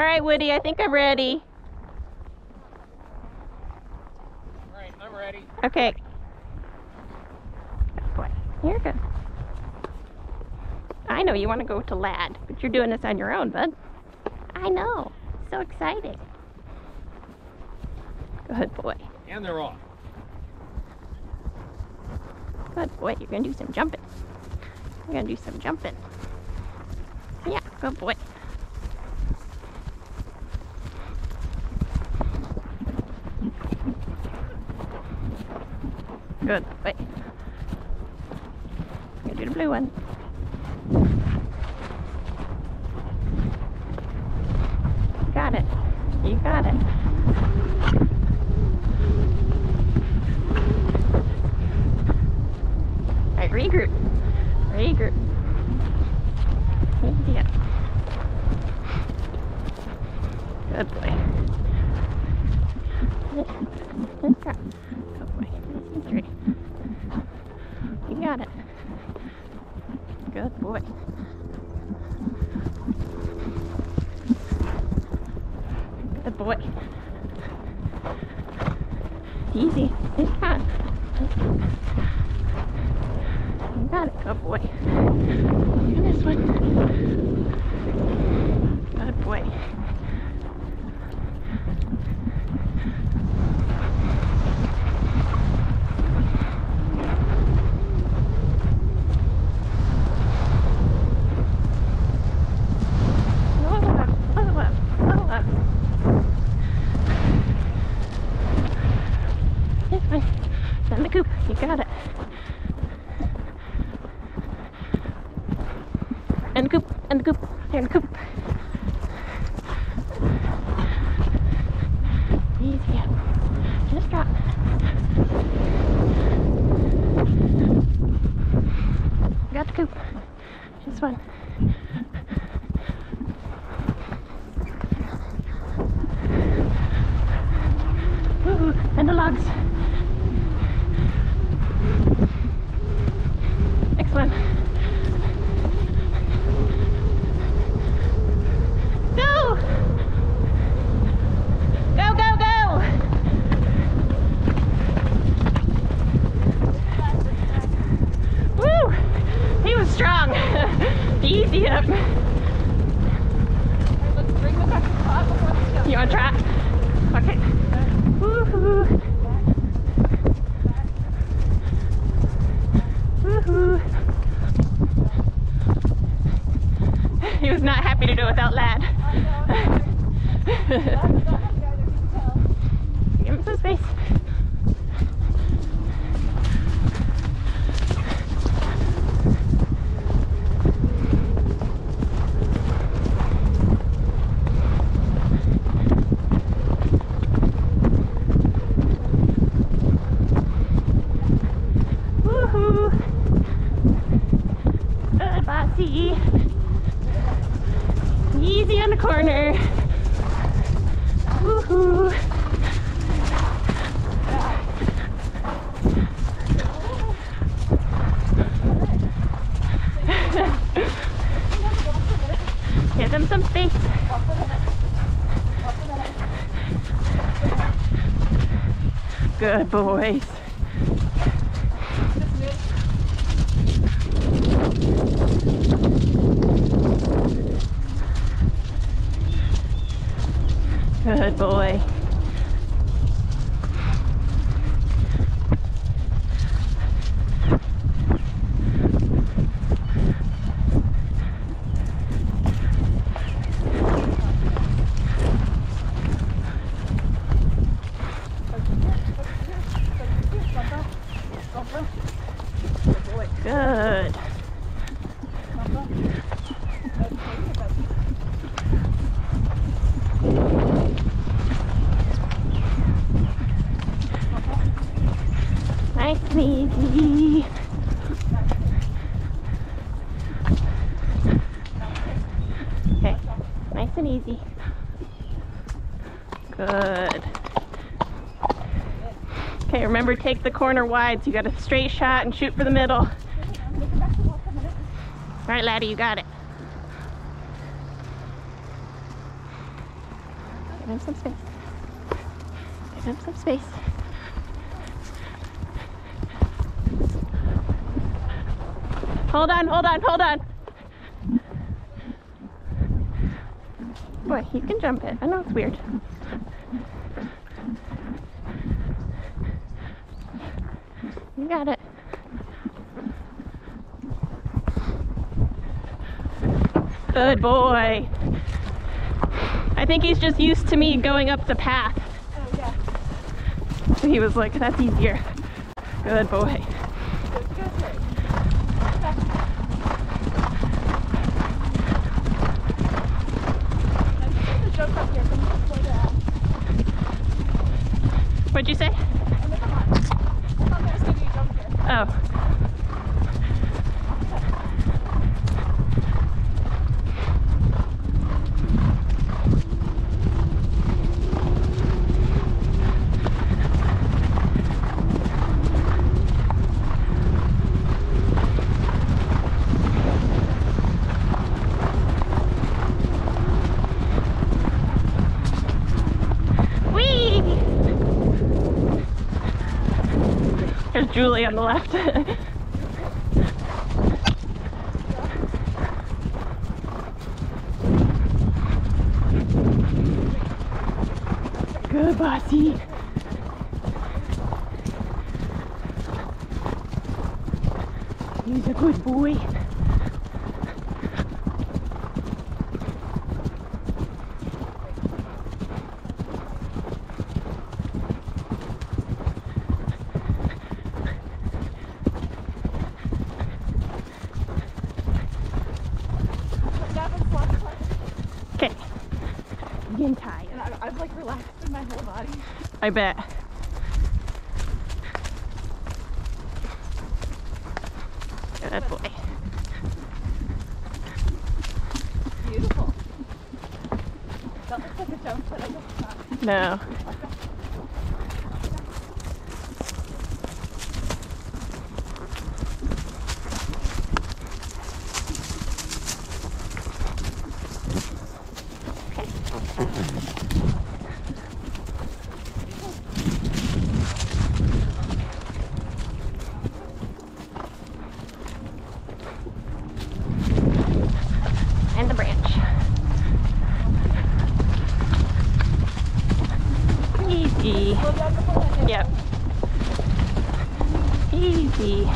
right, Woody, I think I'm ready. All right, I'm ready. Okay. Boy, here it goes. I know you want to go to Lad, but you're doing this on your own, bud. I know. So exciting. Good boy. And they're off. Good boy. You're going to do some jumping. You're going to do some jumping. Yeah, good boy. Good boy. You're going to do the blue one. Got it. You got it. Alright, regroup. Regroup. Yeah. Good boy. Good boy. Three. You got it. Good boy. Good boy. Easy. It's fine. You got it. Good boy. Do this one. Good boy. Send the coop. You got it. And the coop. And the coop. Here in the coop. Easy up. Just drop. Got the coop. Just one. Woohoo! And the logs. Excellent. Go! Go, go, go! Woo! He was strong. Easy up. Let's bring the back to the pot before the jump. You want to try? Okay. Woohoo! Woohoo! He was not happy to do it without Lad. Give him some space. Woohoo! Good, bossy. Easy on the corner. Woohoo! Give them some space. Good boys. Good boy. Good. Nice and easy. Okay, nice and easy. Good. Okay, remember, take the corner wide so you got a straight shot and shoot for the middle. All right, Laddie, you got it. Give him some space. Give him some space. Hold on, hold on, hold on. Boy, you can jump it. I know it's weird. You got it. Good boy. I think he's just used to me going up the path. Oh, yeah. So he was like, that's easier. Good boy. What'd you say? Oh. There's Julie on the left. Good, bossy. He's a good boy. Okay, I'm getting tired. And I've like relaxed in my whole body. I bet. Good boy. Beautiful. That looks like a jump, but I guess it's not. No. And the branch. Easy. Yep. Easy.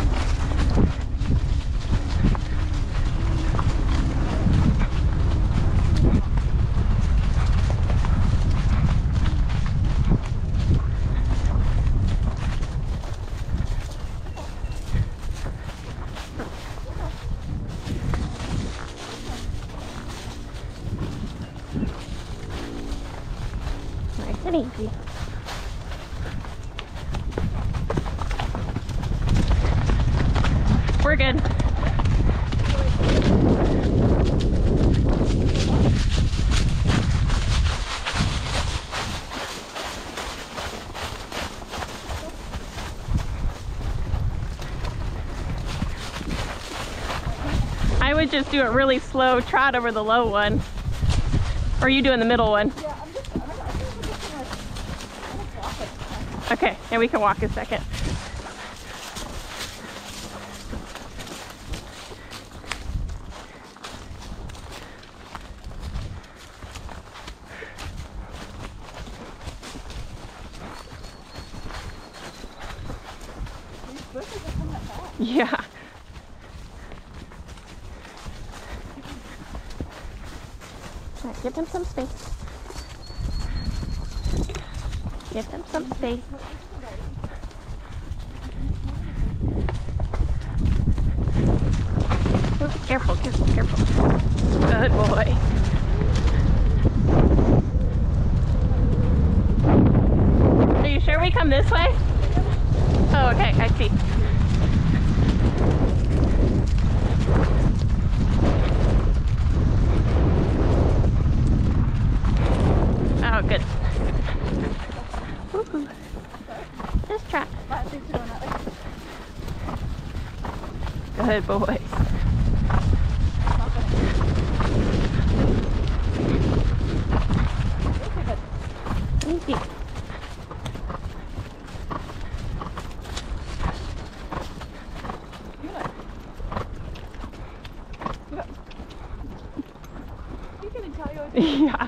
Nice and easy. We're good. I would just do a really slow trot over the low one. Or are you doing the middle one? Yeah, I think we're just gonna walk it. Okay, and we can walk a second. These bushes are coming back. Yeah. Right, give him some space. Give him some space. Ooh, careful, careful, careful. Good boy. Are you sure we come this way? Oh, okay, I see. Oh, good. Woohoo. Just try. Good boys. Yeah.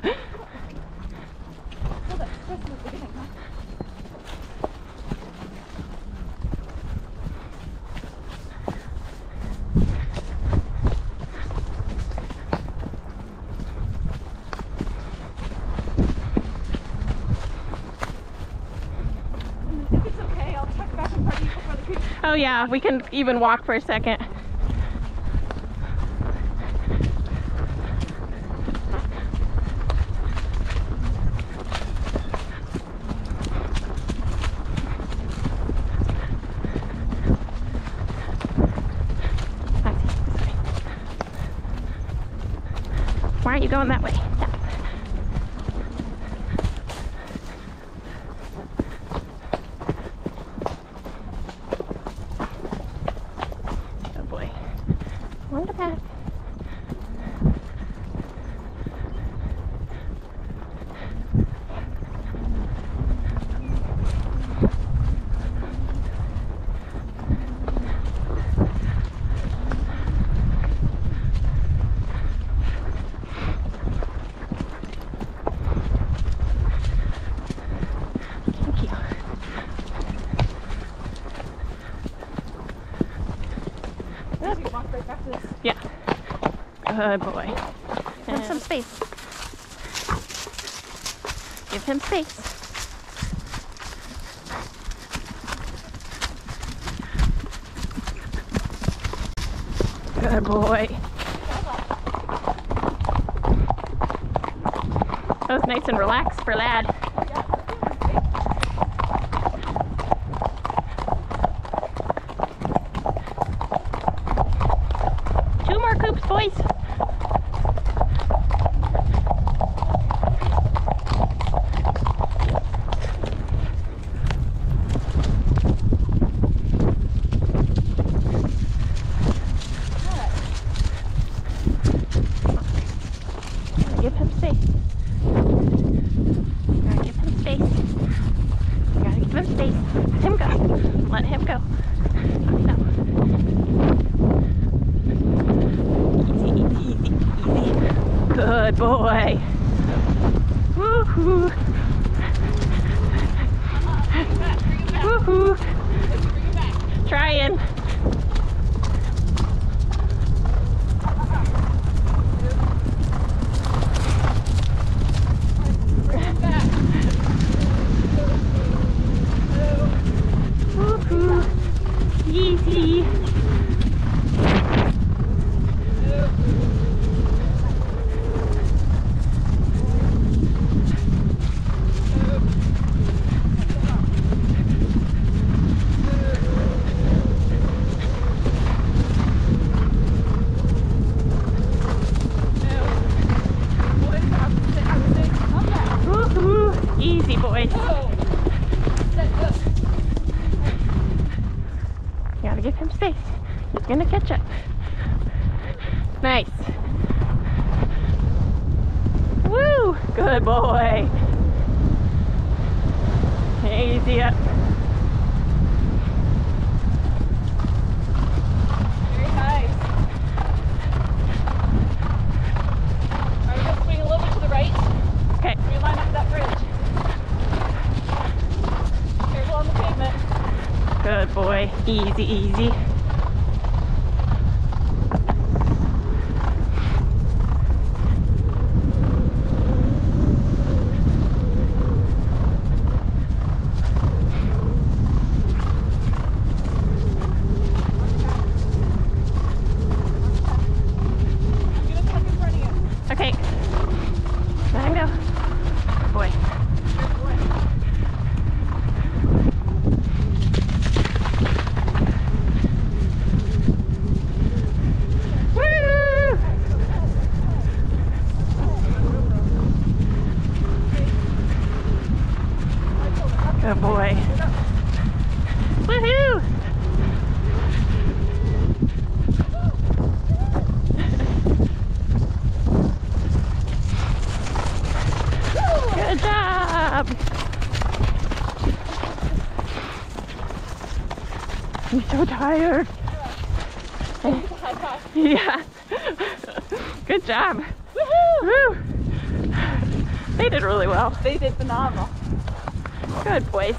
So that's just the beginning, huh? If it's okay, I'll check back in front of you before the creek. Oh yeah, we can even walk for a second. Why aren't you going that way? Stop. Oh boy. Wonder path. Thank you. You can walk right back to this. Yeah. Good boy. Give him some space. Give him space. Good boy. That was nice and relaxed for Lad. Two more coops, boys. Give him space. Gotta give him space. Gotta give him space. Let him go. Let him go. No. Easy, easy, easy, easy. Good boy. Woohoo. Woohoo. Trying. Woohoo. Easy. Woohoo. Easy, boys. You gotta give him space. He's gonna catch up. Nice. Woo! Good boy. Easy up. Very nice. Are we gonna swing a little bit to the right? Okay. We line up that bridge. Careful on the pavement. Good boy. Easy, easy. I'm gonna tuck in front of you. Okay. Let him go. Good boy. Woo! Good boy. Woohoo! Good job! I'm so tired. High five. Yeah. Good job. Woohoo! Woo! They did really well. They did phenomenal. Good boys.